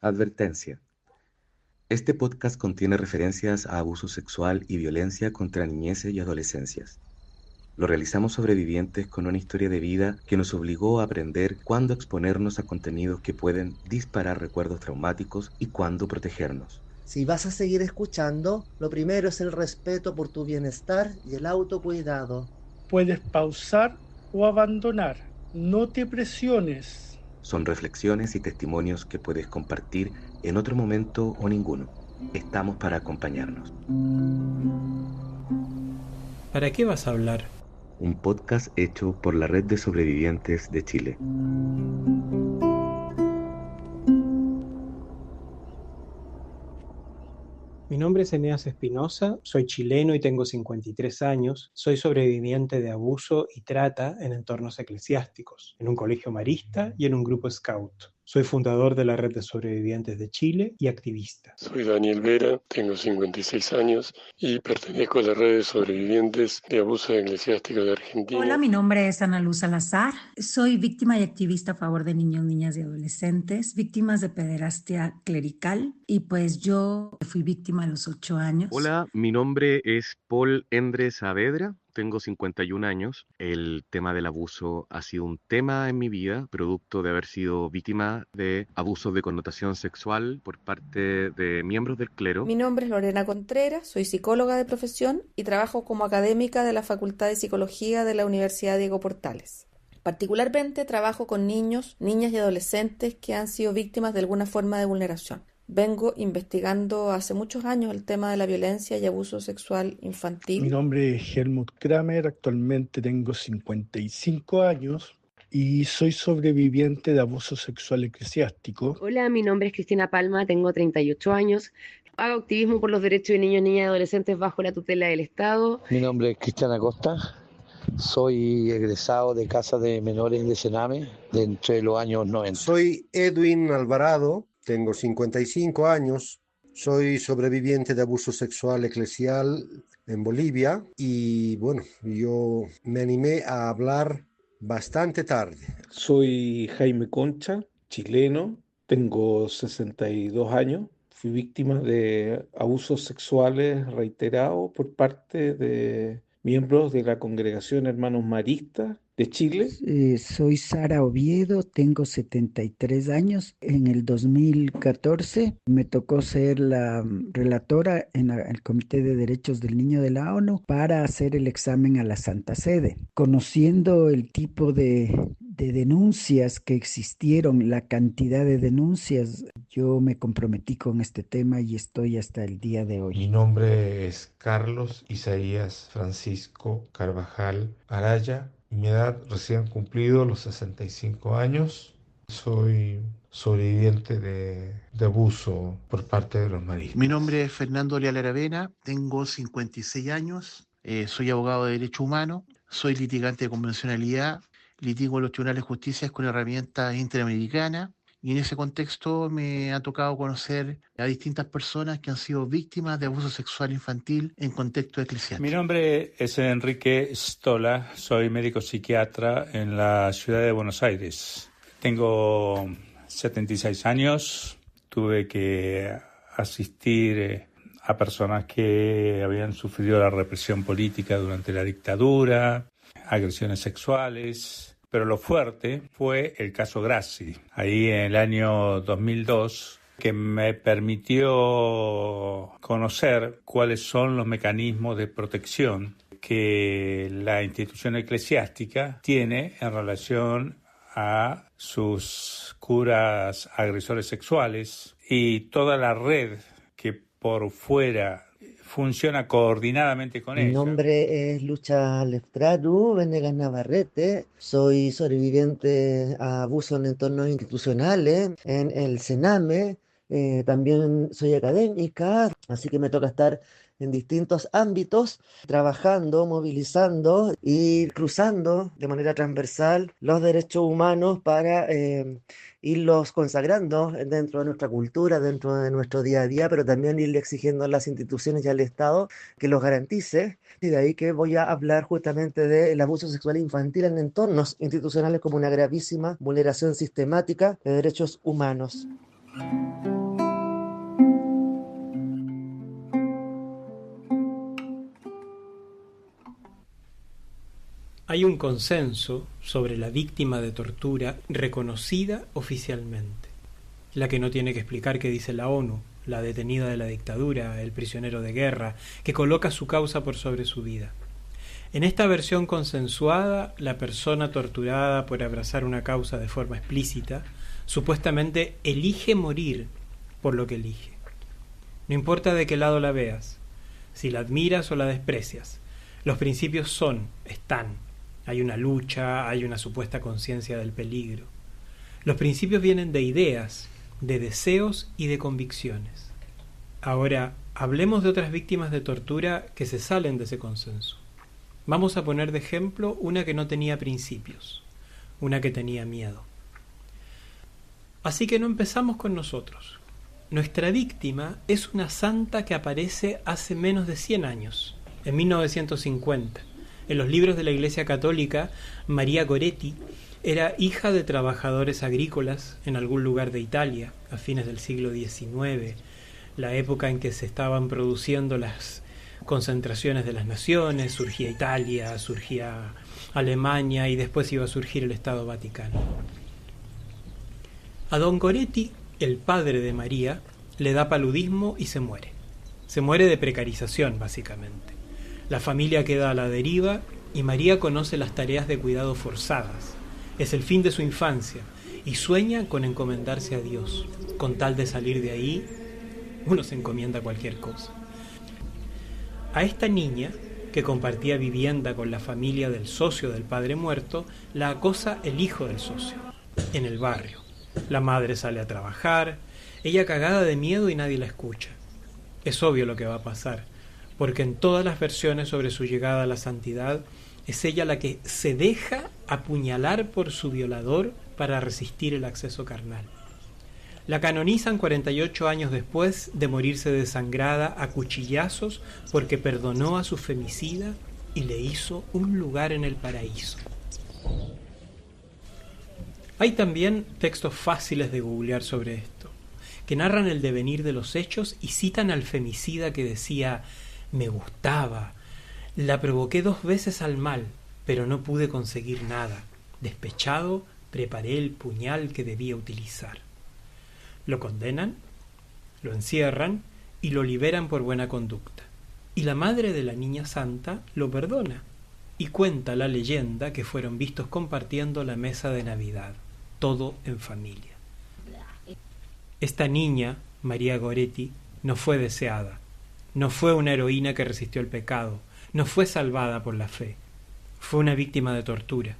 Advertencia. Este podcast contiene referencias a abuso sexual y violencia contra niñeces y adolescencias. Lo realizamos sobrevivientes con una historia de vida que nos obligó a aprender cuándo exponernos a contenidos que pueden disparar recuerdos traumáticos y cuándo protegernos. Si vas a seguir escuchando, lo primero es el respeto por tu bienestar y el autocuidado. Puedes pausar o abandonar. No te presiones. Son reflexiones y testimonios que puedes compartir en otro momento o ninguno. Estamos para acompañarnos. ¿Para qué vas a hablar? Un podcast hecho por la Red de Sobrevivientes de Chile. Mi nombre es Eneas Espinosa, soy chileno y tengo 53 años. Soy sobreviviente de abuso y trata en entornos eclesiásticos, en un colegio marista y en un grupo scout. Soy fundador de la Red de Sobrevivientes de Chile y activista. Soy Daniel Vera, tengo 56 años y pertenezco a la Red de Sobrevivientes de Abuso Eclesiástico de Argentina. Hola, mi nombre es Ana Luz Salazar. Soy víctima y activista a favor de niños, niñas y adolescentes, víctimas de pederastia clerical, y pues yo fui víctima a los 8 años. Hola, mi nombre es Paul Endre Saavedra. Tengo 51 años. El tema del abuso ha sido un tema en mi vida, producto de haber sido víctima de abusos de connotación sexual por parte de miembros del clero. Mi nombre es Lorena Contreras, soy psicóloga de profesión y trabajo como académica de la Facultad de Psicología de la Universidad Diego Portales. Particularmente trabajo con niños, niñas y adolescentes que han sido víctimas de alguna forma de vulneración. Vengo investigando hace muchos años el tema de la violencia y abuso sexual infantil. Mi nombre es Helmut Kramer, actualmente tengo 55 años y soy sobreviviente de abuso sexual eclesiástico. Hola, mi nombre es Cristina Palma, tengo 38 años. Hago activismo por los derechos de niños, niñas y adolescentes bajo la tutela del Estado. Mi nombre es Cristian Acosta, soy egresado de Casa de Menores de Sename de entre los años 90. Soy Edwin Alvarado. Tengo 55 años, soy sobreviviente de abuso sexual eclesial en Bolivia y bueno, yo me animé a hablar bastante tarde. Soy Jaime Concha, chileno, tengo 62 años, fui víctima de abusos sexuales reiterados por parte de miembros de la Congregación Hermanos Maristas de Chile. Soy Sara Oviedo, tengo 73 años. En el 2014 me tocó ser la relatora en el Comité de Derechos del Niño de la ONU para hacer el examen a la Santa Sede. Conociendo el tipo de denuncias que existieron, la cantidad de denuncias, yo me comprometí con este tema y estoy hasta el día de hoy. Mi nombre es Carlos Isaías Francisco Carvajal Araya. Mi edad recién cumplido los 65 años. Soy sobreviviente de abuso por parte de los maristas. Mi nombre es Fernando Leal Aravena, tengo 56 años, soy abogado de derecho humano, soy litigante de convencionalidad, litigo en los tribunales de justicia con herramientas interamericanas. Y en ese contexto me ha tocado conocer a distintas personas que han sido víctimas de abuso sexual infantil en contexto eclesiástico. Mi nombre es Enrique Stola, soy médico psiquiatra en la ciudad de Buenos Aires. Tengo 76 años, tuve que asistir a personas que habían sufrido la represión política durante la dictadura, agresiones sexuales. Pero lo fuerte fue el caso Grassi, ahí en el año 2002, que me permitió conocer cuáles son los mecanismos de protección que la institución eclesiástica tiene en relación a sus curas agresores sexuales y toda la red que por fuera funciona coordinadamente con ella. Mi nombre es Lucha Leftradu Venegas Navarrete, soy sobreviviente a abuso en entornos institucionales, en el Sename, también soy académica, así que me toca estar en distintos ámbitos, trabajando, movilizando y cruzando de manera transversal los derechos humanos para irlos consagrando dentro de nuestra cultura, dentro de nuestro día a día, pero también irle exigiendo a las instituciones y al Estado que los garantice. Y de ahí que voy a hablar justamente del abuso sexual infantil en entornos institucionales como una gravísima vulneración sistemática de derechos humanos. Hay un consenso sobre la víctima de tortura reconocida oficialmente, la que no tiene que explicar qué dice la ONU, la detenida de la dictadura, el prisionero de guerra, que coloca su causa por sobre su vida. En esta versión consensuada, la persona torturada por abrazar una causa de forma explícita, supuestamente elige morir por lo que elige. No importa de qué lado la veas, si la admiras o la desprecias, los principios están. Hay una lucha, hay una supuesta conciencia del peligro. Los principios vienen de ideas, de deseos y de convicciones. Ahora, hablemos de otras víctimas de tortura que se salen de ese consenso. Vamos a poner de ejemplo una que no tenía principios, una que tenía miedo. Así que no empezamos con nosotros. Nuestra víctima es una santa que aparece hace menos de 100 años, en 1950. En los libros de la Iglesia Católica, María Goretti era hija de trabajadores agrícolas en algún lugar de Italia, a fines del siglo XIX, la época en que se estaban produciendo las concentraciones de las naciones, surgía Italia, surgía Alemania y después iba a surgir el Estado Vaticano. A don Goretti, el padre de María, le da paludismo y se muere. Se muere de precarización, básicamente. La familia queda a la deriva y María conoce las tareas de cuidado forzadas. Es el fin de su infancia y sueña con encomendarse a Dios. Con tal de salir de ahí, uno se encomienda a cualquier cosa. A esta niña, que compartía vivienda con la familia del socio del padre muerto, la acosa el hijo del socio, en el barrio. La madre sale a trabajar, ella cagada de miedo y nadie la escucha. Es obvio lo que va a pasar, porque en todas las versiones sobre su llegada a la santidad, es ella la que se deja apuñalar por su violador para resistir el acceso carnal. La canonizan 48 años después de morirse desangrada a cuchillazos porque perdonó a su femicida y le hizo un lugar en el paraíso. Hay también textos fáciles de googlear sobre esto, que narran el devenir de los hechos y citan al femicida que decía: me gustaba, la provoqué 2 veces al mal, pero no pude conseguir nada. Despechado, preparé el puñal que debía utilizar. Lo condenan, lo encierran y lo liberan por buena conducta. Y la madre de la niña santa lo perdona y cuenta la leyenda que fueron vistos compartiendo la mesa de Navidad, todo en familia. Esta niña, María Goretti, no fue deseada, no fue una heroína que resistió el pecado, no fue salvada por la fe, fue una víctima de tortura.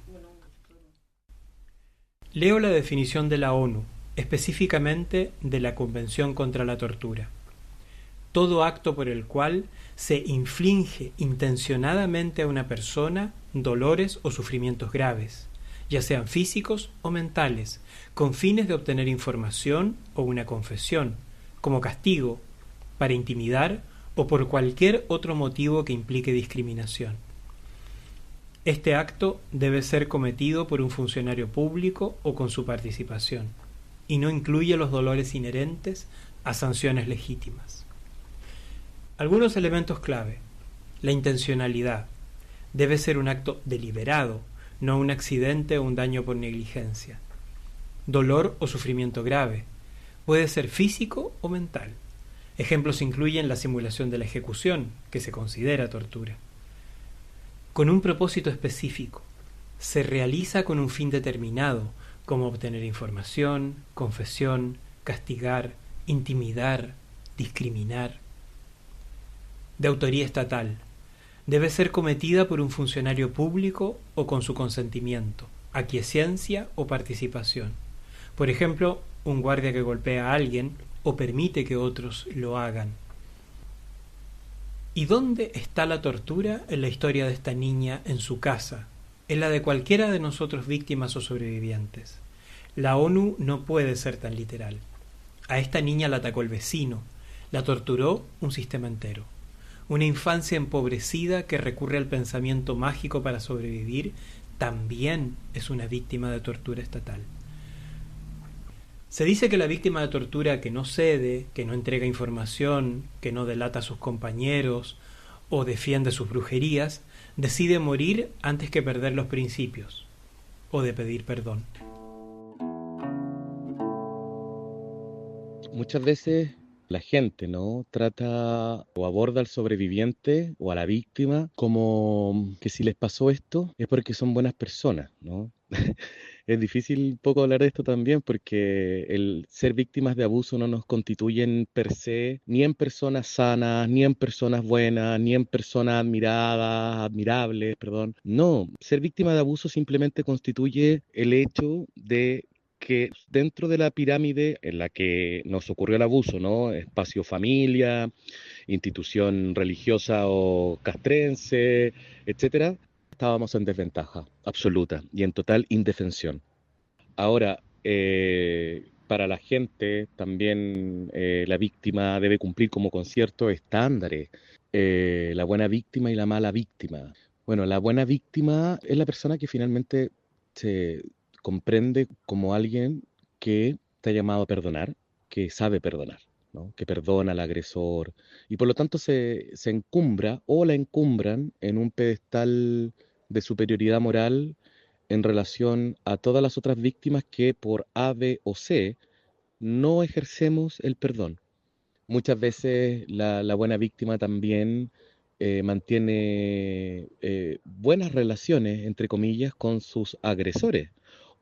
Leo la definición de la ONU, específicamente de la Convención contra la Tortura. Todo acto por el cual se inflige intencionadamente a una persona dolores o sufrimientos graves, ya sean físicos o mentales, con fines de obtener información o una confesión, como castigo, para intimidar o por cualquier otro motivo que implique discriminación. Este acto debe ser cometido por un funcionario público o con su participación, y no incluye los dolores inherentes a sanciones legítimas. Algunos elementos clave. La intencionalidad. Debe ser un acto deliberado, no un accidente o un daño por negligencia. Dolor o sufrimiento grave. Puede ser físico o mental. Ejemplos incluyen la simulación de la ejecución, que se considera tortura. Con un propósito específico. Se realiza con un fin determinado, como obtener información, confesión, castigar, intimidar, discriminar. De autoría estatal. Debe ser cometida por un funcionario público o con su consentimiento, aquiescencia o participación. Por ejemplo, un guardia que golpea a alguien o permite que otros lo hagan. ¿Y dónde está la tortura en la historia de esta niña en su casa? En la de cualquiera de nosotros víctimas o sobrevivientes. La ONU no puede ser tan literal. A esta niña la atacó el vecino, la torturó un sistema entero. Una infancia empobrecida que recurre al pensamiento mágico para sobrevivir también es una víctima de tortura estatal. Se dice que la víctima de tortura que no cede, que no entrega información, que no delata a sus compañeros o defiende sus brujerías, decide morir antes que perder los principios o de pedir perdón. Muchas veces la gente, ¿no?, trata o aborda al sobreviviente o a la víctima como que si les pasó esto es porque son buenas personas, ¿no? Es difícil un poco hablar de esto también porque el ser víctimas de abuso no nos constituyen per se ni en personas sanas, ni en personas buenas, ni en personas admirables, perdón. No, ser víctima de abuso simplemente constituye el hecho de que dentro de la pirámide en la que nos ocurrió el abuso, ¿no? Espacio familia, institución religiosa o castrense, etcétera, estábamos en desventaja absoluta y en total indefensión. Ahora, para la gente también la víctima debe cumplir como con ciertos estándares, la buena víctima y la mala víctima. Bueno, la buena víctima es la persona que finalmente se comprende como alguien que está llamado a perdonar, que sabe perdonar, ¿no? Que perdona al agresor y por lo tanto se encumbra o la encumbran en un pedestal de superioridad moral en relación a todas las otras víctimas que por A, B o C no ejercemos el perdón. Muchas veces la buena víctima también mantiene buenas relaciones, entre comillas, con sus agresores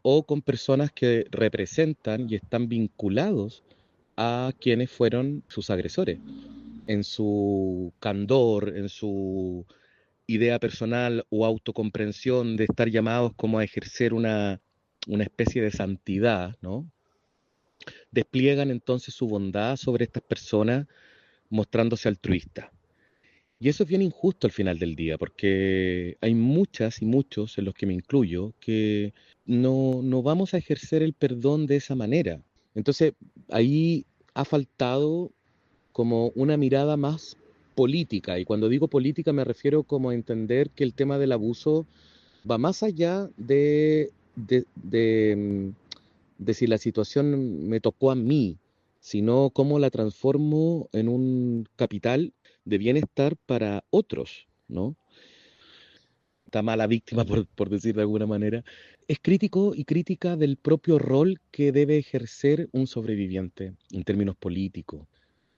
o con personas que representan y están vinculados a quienes fueron sus agresores. En su candor, en su idea personal o autocomprensión de estar llamados como a ejercer una especie de santidad, ¿no? Despliegan entonces su bondad sobre estas personas mostrándose altruistas. Y eso es bien injusto al final del día, porque hay muchas y muchos, en los que me incluyo, que no vamos a ejercer el perdón de esa manera. Entonces, ahí ha faltado como una mirada más política, y cuando digo política me refiero como a entender que el tema del abuso va más allá de si la situación me tocó a mí, sino cómo la transformo en un capital de bienestar para otros, ¿no? Esta mala víctima, por decir de alguna manera, es crítico y crítica del propio rol que debe ejercer un sobreviviente en términos políticos.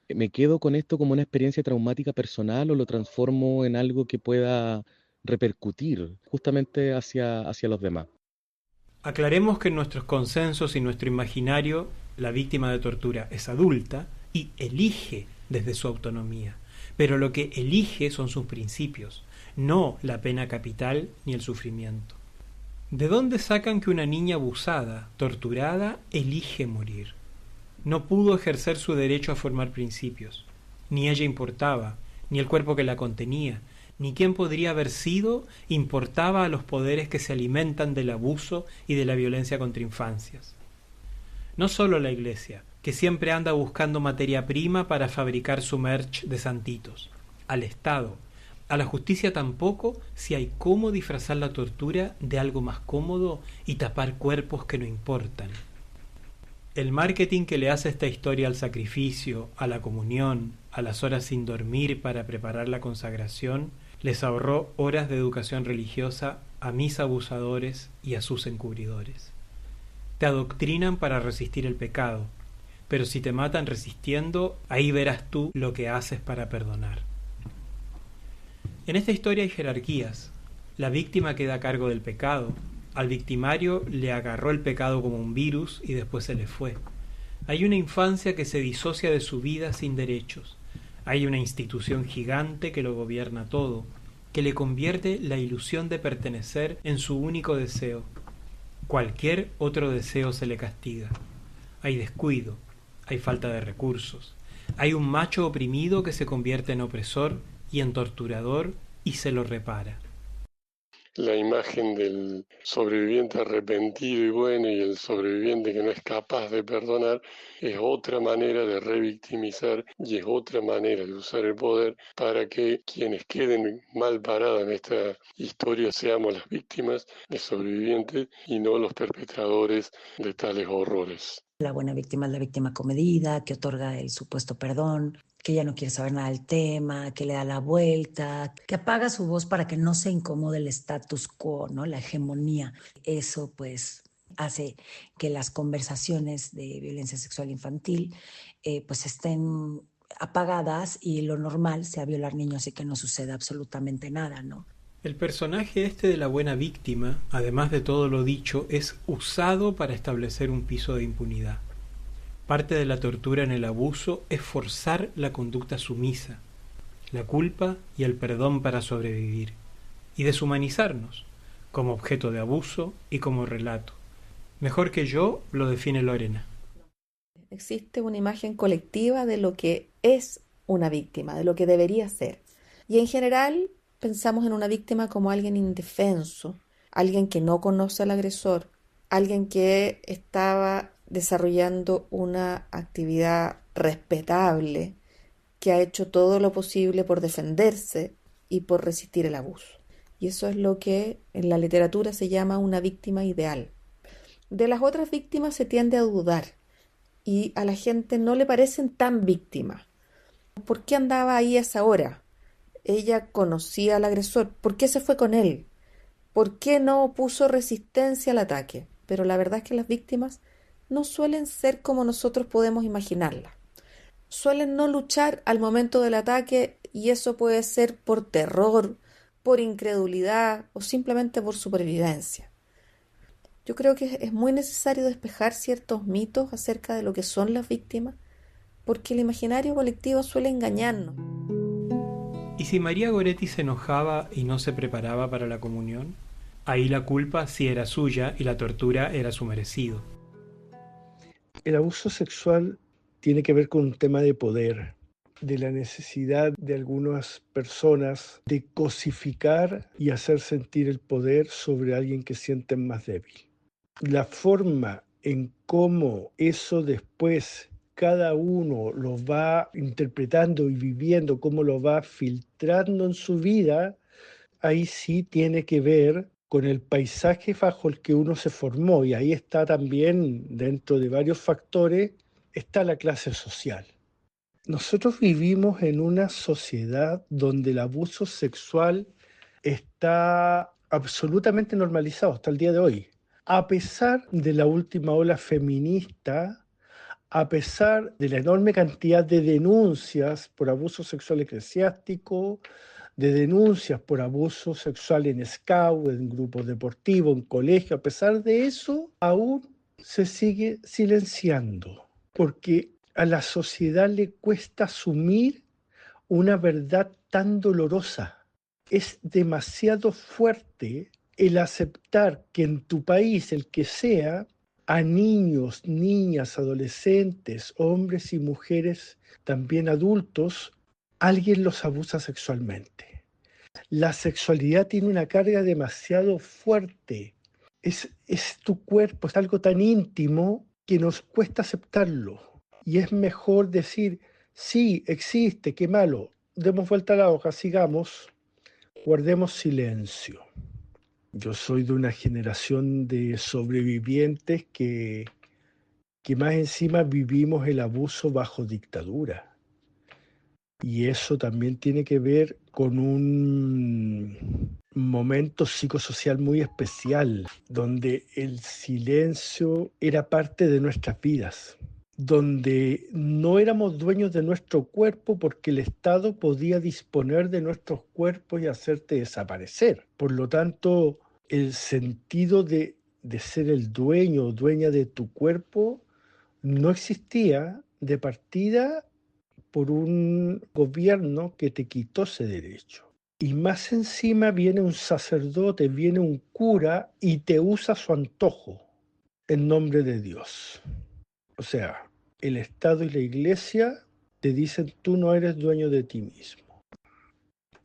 ¿Me quedo con esto como una experiencia traumática personal o lo transformo en algo que pueda repercutir justamente hacia los demás? Aclaremos que en nuestros consensos y nuestro imaginario, la víctima de tortura es adulta y elige desde su autonomía, pero lo que elige son sus principios, no la pena capital ni el sufrimiento. ¿De dónde sacan que una niña abusada, torturada, elige morir? No pudo ejercer su derecho a formar principios. Ni ella importaba, ni el cuerpo que la contenía, ni quién podría haber sido importaba a los poderes que se alimentan del abuso y de la violencia contra infancias. No solo la Iglesia, que siempre anda buscando materia prima para fabricar su merch de santitos. Al Estado, a la justicia tampoco, si hay cómo disfrazar la tortura de algo más cómodo y tapar cuerpos que no importan. El marketing que le hace esta historia al sacrificio, a la comunión, a las horas sin dormir para preparar la consagración, les ahorró horas de educación religiosa a mis abusadores y a sus encubridores. Te adoctrinan para resistir el pecado, pero si te matan resistiendo, ahí verás tú lo que haces para perdonar. En esta historia hay jerarquías. La víctima queda a cargo del pecado. Al victimario le agarró el pecado como un virus y después se le fue. Hay una infancia que se disocia de su vida sin derechos. Hay una institución gigante que lo gobierna todo, que le convierte la ilusión de pertenecer en su único deseo. Cualquier otro deseo se le castiga. Hay descuido, hay falta de recursos. Hay un macho oprimido que se convierte en opresor y en torturador y se lo repara. La imagen del sobreviviente arrepentido y bueno y el sobreviviente que no es capaz de perdonar es otra manera de revictimizar y es otra manera de usar el poder para que quienes queden mal parados en esta historia seamos las víctimas de sobrevivientes y no los perpetradores de tales horrores. La buena víctima es la víctima comedida, que otorga el supuesto perdón, que ya no quiere saber nada del tema, que le da la vuelta, que apaga su voz para que no se incomode el status quo, ¿no? La hegemonía. Eso pues hace que las conversaciones de violencia sexual infantil pues estén apagadas y lo normal sea violar niños y que no suceda absolutamente nada, ¿no? El personaje este de la buena víctima, además de todo lo dicho, es usado para establecer un piso de impunidad. Parte de la tortura en el abuso es forzar la conducta sumisa, la culpa y el perdón para sobrevivir, y deshumanizarnos, como objeto de abuso y como relato. Mejor que yo lo define Lorena. Existe una imagen colectiva de lo que es una víctima, de lo que debería ser. Y en general pensamos en una víctima como alguien indefenso, alguien que no conoce al agresor, alguien que estaba desarrollando una actividad respetable, que ha hecho todo lo posible por defenderse y por resistir el abuso. Y eso es lo que en la literatura se llama una víctima ideal. De las otras víctimas se tiende a dudar y a la gente no le parecen tan víctimas. ¿Por qué andaba ahí a esa hora? Ella conocía al agresor. ¿Por qué se fue con él? ¿Por qué no opuso resistencia al ataque? Pero la verdad es que las víctimas no suelen ser como nosotros podemos imaginarlas. Suelen no luchar al momento del ataque y eso puede ser por terror, por incredulidad o simplemente por supervivencia. Yo creo que es muy necesario despejar ciertos mitos acerca de lo que son las víctimas, porque el imaginario colectivo suele engañarnos. ¿Y si María Goretti se enojaba y no se preparaba para la comunión? Ahí la culpa sí era suya y la tortura era su merecido. El abuso sexual tiene que ver con un tema de poder, de la necesidad de algunas personas de cosificar y hacer sentir el poder sobre alguien que sienten más débil. La forma en cómo eso después cada uno lo va interpretando y viviendo, cómo lo va filtrando en su vida, ahí sí tiene que ver con el paisaje bajo el que uno se formó, y ahí está también, dentro de varios factores, está la clase social. Nosotros vivimos en una sociedad donde el abuso sexual está absolutamente normalizado hasta el día de hoy. A pesar de la última ola feminista, a pesar de la enorme cantidad de denuncias por abuso sexual eclesiástico, de denuncias por abuso sexual en scout, en grupos deportivos, en colegio, a pesar de eso, aún se sigue silenciando, porque a la sociedad le cuesta asumir una verdad tan dolorosa. Es demasiado fuerte el aceptar que en tu país, el que sea, a niños, niñas, adolescentes, hombres y mujeres, también adultos, alguien los abusa sexualmente. La sexualidad tiene una carga demasiado fuerte. Es tu cuerpo, es algo tan íntimo que nos cuesta aceptarlo. Y es mejor decir, sí, existe, qué malo, demos vuelta a la hoja, sigamos, guardemos silencio. Yo soy de una generación de sobrevivientes que más encima vivimos el abuso bajo dictadura. Y eso también tiene que ver con un momento psicosocial muy especial, donde el silencio era parte de nuestras vidas, donde no éramos dueños de nuestro cuerpo porque el Estado podía disponer de nuestros cuerpos y hacerte desaparecer. Por lo tanto, el sentido de ser el dueño o dueña de tu cuerpo no existía de partida por un gobierno que te quitó ese derecho. Y más encima viene un sacerdote, viene un cura y te usa a su antojo en nombre de Dios. O sea, el Estado y la Iglesia te dicen tú no eres dueño de ti mismo.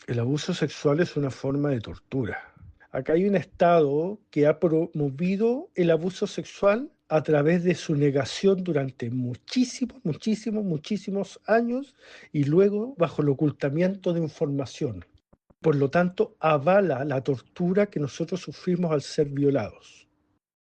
El abuso sexual es una forma de tortura. Acá hay un Estado que ha promovido el abuso sexual a través de su negación durante muchísimos años y luego bajo el ocultamiento de información. Por lo tanto, avala la tortura que nosotros sufrimos al ser violados.